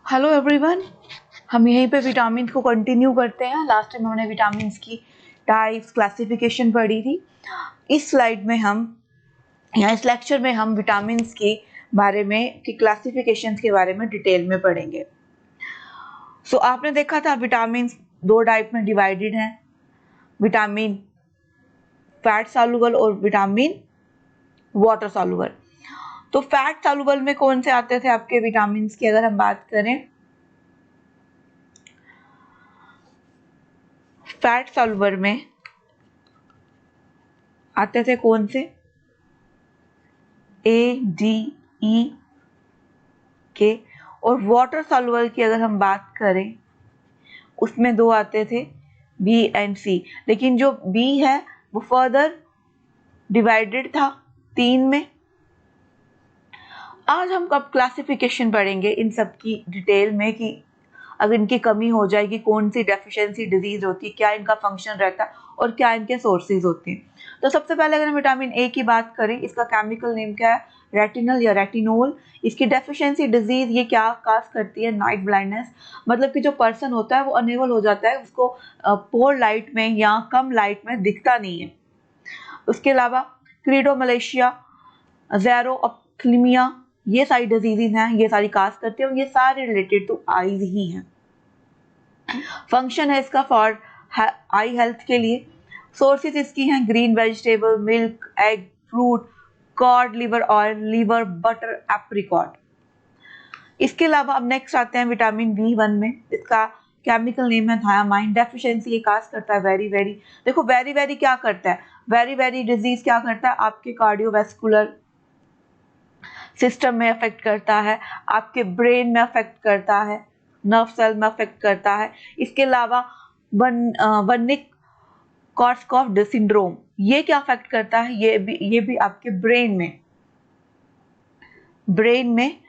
Hello everyone, हम यहीं पे विटामिन को कंटिन्यू करते हैं। लास्ट टाइम हमने विटामिन की टाइप्स क्लासिफिकेशन पढ़ी थी। इस स्लाइड में हम इस लेक्चर में हम विटामिन के बारे में की क्लासिफिकेशन के बारे में डिटेल में पढ़ेंगे। सो आपने देखा था विटामिन दो टाइप में डिवाइडेड हैं, विटामिन फैट सॉल्युबल और विटामिन वाटर सॉल्युबल। तो फैट सॉल्युबल में कौन से आते थे आपके विटामिन की अगर हम बात करें, फैट सॉल्युबल में आते थे कौन से, ए डी ई के। और वाटर सॉल्युबल की अगर हम बात करें उसमें दो आते थे, बी एंड सी। लेकिन जो बी है वो फर्दर डिवाइडेड था तीन में। आज हम कब क्लासिफिकेशन पढ़ेंगे इन सब की डिटेल में कि अगर इनकी कमी हो जाएगी कौन सी डेफिशिएंसी डिजीज होती है, क्या इनका फंक्शन रहता है और क्या इनके सोर्सेज होते हैं। तो सबसे पहले अगर हम विटामिन ए की बात करें, इसका केमिकल नेम क्या है, रेटिनल या रेटिनोल। इसकी डेफिशिएंसी डिजीज ये क्या काज करती है, नाइट ब्लाइंडनेस। मतलब कि जो पर्सन होता है वो अनेबल हो जाता है, उसको पोर लाइट में या कम लाइट में दिखता नहीं है। उसके अलावा क्रीडोमलेशिया, ज़ेरोऑप्थेल्मिया, ये सारी डिजीजेज हैं, ये सारी काज करती है और ये सारे रिलेटेड टू आईज ही हैं। फंक्शन है इसका फॉर आई हेल्थ के लिए। सोर्सेज इसकी हैं green vegetable, milk, egg, fruit, cod liver oil, liver, butter, apricot. इसके अलावा अब नेक्स्ट आते हैं विटामिन बी1 में। इसका केमिकल नेम है थायामाइन। डेफिशिएंसी ये काज करता है वेरी वेरी। देखो वेरी वेरी क्या करता है, वेरी वेरी डिजीज क्या करता है, आपके कार्डियोवैस्कुलर सिस्टम में अफेक्ट करता है, आपके ब्रेन में अफेक्ट करता है, नर्व सेल में अफेक्ट करता है। इसके अलावा वर्निक कॉर्सकॉफ सिंड्रोम ये क्या अफेक्ट करता है, ये भी आपके ब्रेन में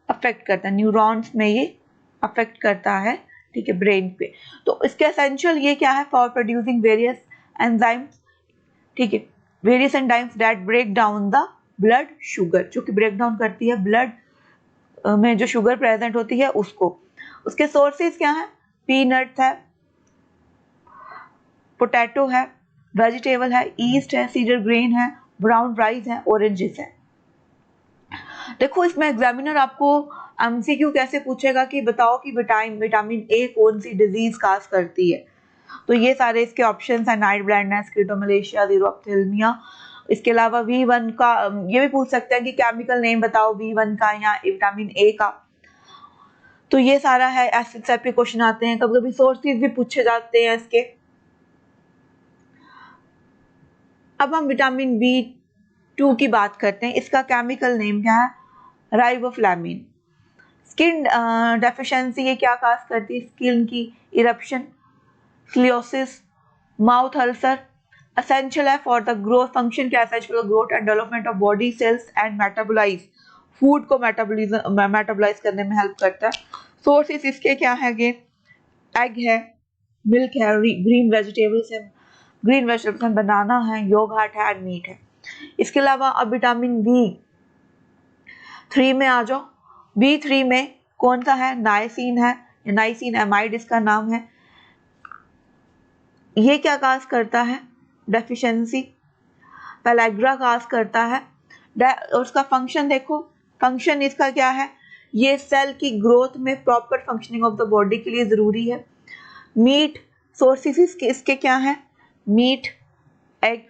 अफेक्ट करता है, न्यूरॉन्स में ये अफेक्ट करता है, ठीक है, ब्रेन पे। तो इसके एसेंशियल ये क्या है, फॉर प्रोड्यूसिंग वेरियस एंजाइम्स, ठीक है, various enzymes that break down the blood sugar, जो कि ब्रेक डाउन करती है ब्लड में जो शुगर प्रेजेंट होती है उसको। उसके सोर्सेज क्या है, पीनट है, पोटैटो है, वेजिटेबल है, ईस्ट है, सीडर ग्रेन है, ब्राउन राइस है, ऑरेंजेस है। देखो इसमें एग्जामिनर आपको एमसीक्यू कैसे पूछेगा कि बताओ कि विटामिन ए कौन सी डिजीज काज करती है। तो ये सारे इसके ऑप्शंस हैं, नाइट ब्लाइंडनेस, क्रीडोमलेशिया, ज़ीरोऑप्थेल्मिया। इसके अलावा V1 का ये भी पूछ सकते हैं कि केमिकल नेम बताओ V1 का या विटामिन ए का। तो ये सारा है, ऐसे टाइप के क्वेश्चन आते हैं, कभी कभी सोर्सेज भी पूछे जाते हैं इसके। अब हम विटामिन B2 की बात करते हैं। इसका केमिकल नेम क्या है, राइबोफ्लाविन। स्किन डेफिशिएंसी ये क्या काज करती है, स्किन की इरप्शन, स्लियोसिस, माउथ अल्सर। एसेंशियल है फॉर द ग्रोथ, फंक्शन क्या essential growth and development of body cells and metabolise, food को मेटाबोलाइज करने में हेल्प करता है। सोर्सेस इसके क्या है, एग है, मिल्क है, ग्रीन वेजिटेबल्स है, बनाना है, योगर्ट है एंड मीट है। इसके अलावा अब विटामिन B3 में आ जाओ। B3 में कौन सा है, नाइसिन है, नाइसिन एमाइड इसका नाम है। ये क्या काज करता है, डेफिशिएंसी पेलाग्रा काज करता है। और उसका फंक्शन देखो, फंक्शन इसका क्या है, ये सेल की ग्रोथ में proper functioning of the body के लिए जरूरी है। मीट सोर्सेस इसके क्या है, meat, egg,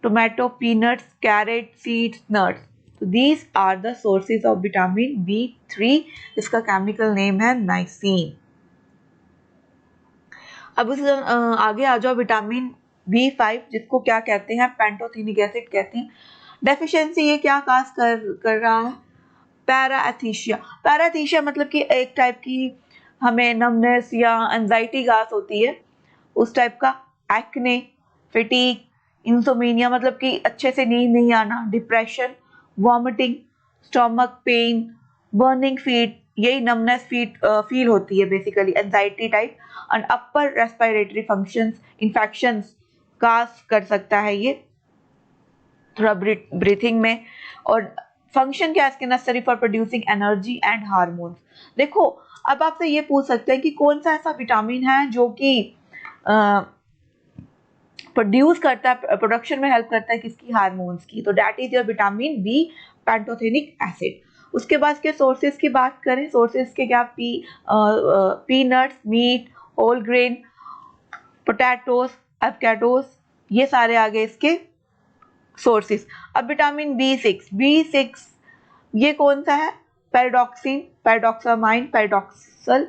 tomato, peanuts, carrot, seeds, nuts. तो these are the sources of vitamin B3। इसका केमिकल नेम है नाइसिन। अब उस आगे आ जाओ, विटामिन B5 जिसको क्या कहते हैं, पेंटोथेनिक एसिड कहते हैं। डेफिशिएंसी ये क्या काज कर रहा है, पैराथीशिया। पैराथीशिया मतलब कि एक टाइप की हमें नमनेस या एंजाइटी काज होती है, उस टाइप का। एक्ने, फिटीक, इंसोमेनिया मतलब कि अच्छे से नींद नहीं आना, depression, vomiting, stomach pain, burning feet, यही नमनेस फील होती है basically, anxiety type. And upper respiratory functions, infections cause कर सकता है ये, थोड़ा ब्रीथिंग में। और फंक्शन क्या है इसके, necessary for producing energy and hormones. देखो अब आपसे ये पूछ सकते हैं कि कौन सा ऐसा विटामिन है जो कि प्रोड्यूस करता है, प्रोडक्शन में हेल्प करता है किसकी, हार्मोन्स की, तो that is your vitamin B pantothenic acid. उसके बाद के सोर्सेज की बात करें, सोर्सेज के क्या, peanuts, meat, whole grain, potatoes, avocados, ये सारे आ गए इसके सोर्सेज। अब विटामिन बी सिक्स ये कौन सा है, पैराडॉक्सिन, पैराडॉक्सामाइन, पैराडॉक्सल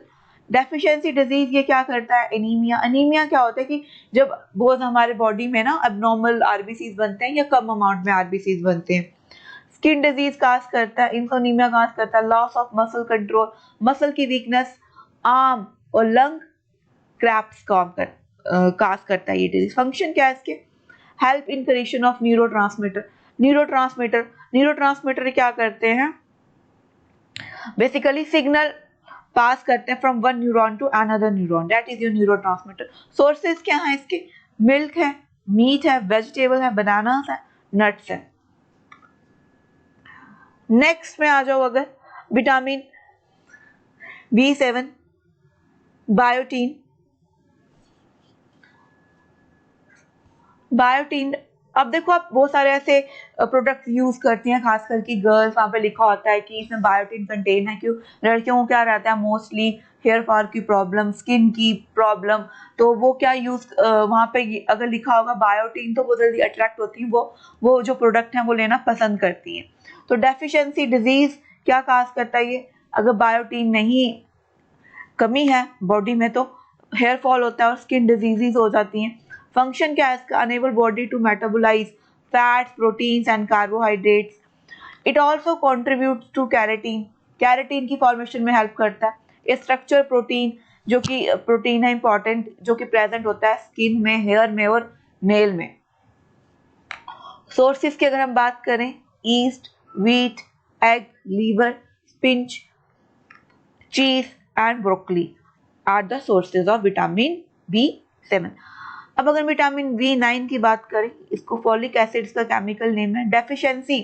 डेफिशिएंसी डिजीज, ये क्या करता है, एनीमिया। एनीमिया क्या होता है कि जब बहुत हमारे बॉडी में ना अबनॉर्मल आरबीसीज बनते हैं या कम अमाउंट में आरबीसीज बनते हैं। स्किन डिजीज काज करता है, इंसोनीमिया काज करता है, loss of muscle control, muscle की वीकनेस, आर्म और लंग क्रैप्स काज करता है ये डिजीज। फंक्शन क्या है इसके, help in creation of neurotransmitter क्या करते हैं, बेसिकली सिग्नल पास करते हैं from one neuron to another neuron, that is your neurotransmitter. Sources क्या है इसके, मिल्क है, मीट है, वेजिटेबल है, बनानास है, नट्स है। नेक्स्ट में आ जाओ, अगर विटामिन B7, बायोटीन अब देखो आप बहुत सारे ऐसे प्रोडक्ट्स यूज करती हैं, खास करके गर्ल्स, वहाँ पे लिखा होता है कि इसमें बायोटीन कंटेन है। क्यों, लड़कियों को क्या रहता है, मोस्टली हेयर फॉल की प्रॉब्लम, स्किन की प्रॉब्लम, तो वो क्या यूज वहाँ पे अगर लिखा होगा बायोटीन तो वो जल्दी अट्रैक्ट होती हैं, वो जो प्रोडक्ट हैं वो लेना पसंद करती हैं। तो डेफिशिएंसी डिजीज क्या काज करता है ये, अगर बायोटीन नहीं, कमी है बॉडी में तो हेयर फॉल होता है और स्किन डिजीजेस हो जाती हैं। फंक्शन क्या है इसका, enable body to metabolise fats, proteins and carbohydrates. It also contribute to keratin, keratin की फॉर्मेशन में हेल्प करता है। स्ट्रक्चर प्रोटीन, जो कि प्रोटीन है इंपॉर्टेंट, जो कि प्रेजेंट होता है स्किन में, हेयर में और नेल में। सोर्सेज की अगर हम बात करें, yeast, wheat, egg, liver, spinach, cheese and broccoli are the sources of vitamin B7। अब अगर विटामिन B9 की बात करें, इसको फॉलिक एसिड का केमिकल नेम है। डेफिशिएंसी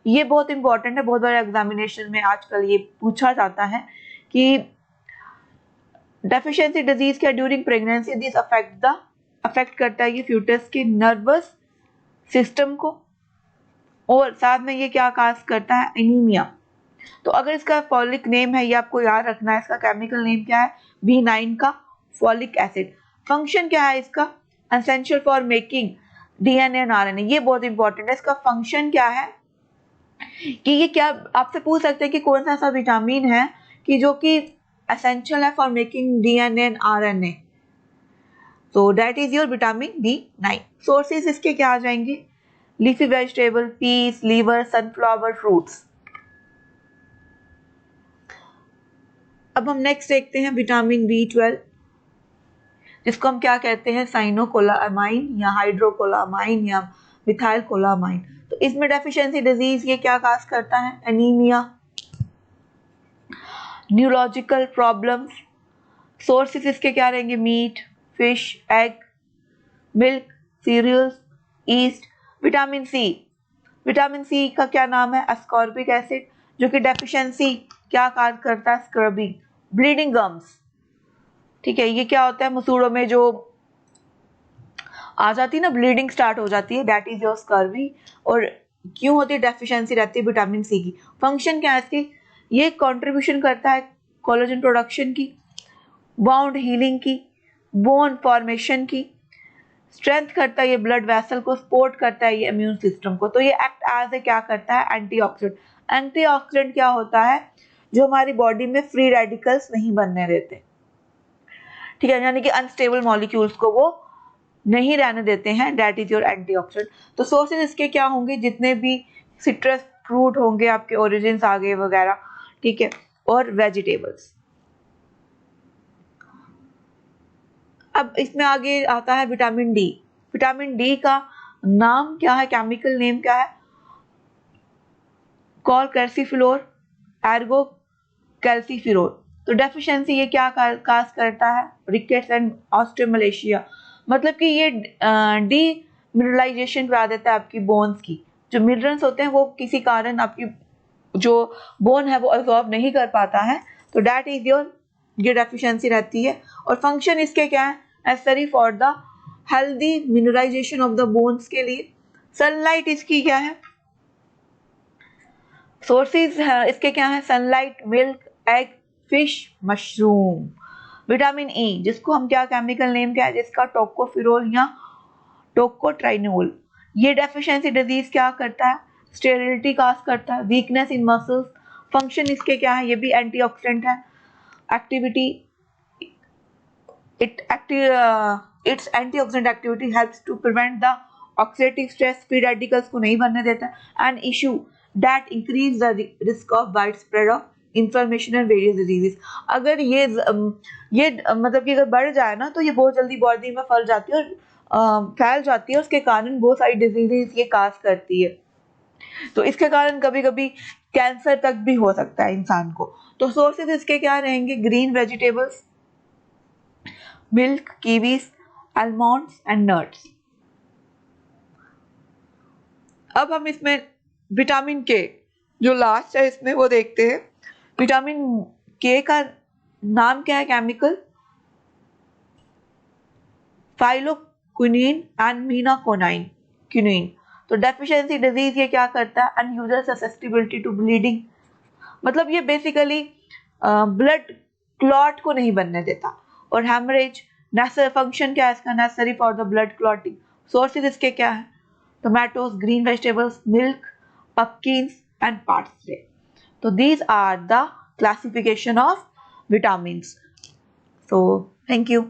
ये बहुत इंपॉर्टेंट है, बहुत बड़े एग्जामिनेशन में आजकल ये पूछा जाता है कि डेफिशिएंसी डिजीज क्या, ड्यूरिंग प्रेगनेंसी दिस अफेक्ट करता है ये फ्यूटस के नर्वस सिस्टम को, और साथ में ये क्या काज करता है, एनीमिया। तो अगर इसका फॉलिक नेम है, ये आपको याद रखना है, इसका केमिकल नेम क्या है, B9 का फॉलिक एसिड। फंक्शन क्या है इसका, essential for making DNA and RNA, ये बहुत इंपॉर्टेंट है। इसका फंक्शन क्या है कि ये क्या, आपसे पूछ सकते हैं कि कौन सा ऐसा विटामिन है कि जो कि एसेंशियल है for making DNA and RNA, तो that is your vitamin B9। Sources इसके क्या आ जाएंगे, leafy vegetable, peas, liver, sunflower, fruits. अब हम नेक्स्ट देखते हैं विटामिन B12, जिसको हम क्या कहते हैं, साइनोकोलामाइन या हाइड्रोकोलामाइन या मिथाइलकोलामाइन। तो इसमें डेफिशिएंसी डिजीज ये क्या काज करता है, एनीमिया, न्यूरोलॉजिकल प्रॉब्लम्स। सोर्सेस इसके क्या रहेंगे, meat, fish, egg, milk, cereals, yeast. Vitamin C का क्या नाम है, अस्कॉर्बिक एसिड, जो कि डेफिशिएंसी क्या काज करता है, स्क्रबिंग, ब्लीडिंग गम्स। ठीक है, ये क्या होता है, मसूड़ों में जो आ जाती है ना, ब्लीडिंग स्टार्ट हो जाती है, दैट इज योर स्कर्वी। और क्यों होती है, डेफिशिएंसी रहती है विटामिन सी की। फंक्शन क्या है इसकी, ये कंट्रीब्यूशन करता है कोलेजन प्रोडक्शन की, बाउंड हीलिंग की, बोन फॉर्मेशन की, स्ट्रेंथ करता है ये ब्लड वेसल को, सपोर्ट करता है ये इम्यून सिस्टम को। तो ये एक्ट एज ए क्या करता है, एंटीऑक्सीडेंट। एंटीऑक्सीडेंट क्या होता है, जो हमारी बॉडी में फ्री रेडिकल्स नहीं बनने देते, ठीक है, यानी कि अनस्टेबल मॉलिक्यूल्स को वो नहीं रहने देते हैं, दैट इज योर एंटीऑक्सीडेंट। तो सोर्सेज इसके क्या होंगे, जितने भी सिट्रस फ्रूट होंगे, आपके ओरिजिन्स आ गए वगैरह, ठीक है, और वेजिटेबल्स। अब इसमें आगे आता है विटामिन डी। विटामिन डी का नाम क्या है, केमिकल नेम क्या है, कॉल कैल्सीफिलोर, एर्गो कैल्सीफिरोल। तो डेफिशिएंसी ये क्या काज करता है, रिकेट्स एंड ऑस्टियोमलेशिया, मतलब कि ये डी मिनरलाइजेशन करा देता है आपकी बोन्स की, जो मिनरल्स होते हैं वो किसी कारण आपकी जो बोन है वो अब्सॉर्ब नहीं कर पाता है, तो दैट इज योर, ये डेफिशिएंसी रहती है। और फंक्शन इसके क्या है, necessary for the healthy mineralisation of the bones के लिए। सनलाइट इसकी क्या है, सोर्सेज है इसके क्या है, sunlight, milk, egg, fish, mushroom. Vitamin E जिसको हम क्या केमिकल नेम क्या है, जिसका टोकोफिरोल या टोकोट्राइनोल, ये डेफिशिएंसी डिजीज क्या करता है, स्टेरिलिटी काज करता है, वीकनेस इन मसल्स। फंक्शन इसके क्या है, ये भी एंटीऑक्सीडेंट है। Activity, it's antioxidant activity helps to prevent the oxidative stress, free radicals को नहीं बनने देता। And issue that increase the risk of widespread of inflammation and various diseases. अगर ये मतलब कि अगर बढ़ जाए ना तो ये बहुत जल्दी बॉडी में फैल जाती है और फैल जाती है, उसके कारण बहुत सारी डिजीजेस ये काज करती है। तो इसके कारण कभी कभी कैंसर तक भी हो सकता है इंसान को। तो सोर्सेज इसके क्या रहेंगे, green vegetables, milk, Kiwis, almonds and nuts. अब हम इसमें विटामिन के जो लास्ट है इसमें वो देखते हैं। विटामिन के का नाम क्या है केमिकल, फाइलोक्विनिन एंड मीनाकोनाइन क्विनिन। तो डेफिशिएंसी डिजीज ये क्या करता है, अनयूजुअल ससेप्टिबिलिटी टू ब्लीडिंग, मतलब ये बेसिकली ब्लड क्लॉट को नहीं बनने देता। और हेमरेज, नेसेसरी फंक्शन क्या है इसका, necessary for the blood clotting. Sources इसके क्या है, tomatoes, green vegetables, milk, pumpkins and parsley. So these are the classification of vitamins. So thank you.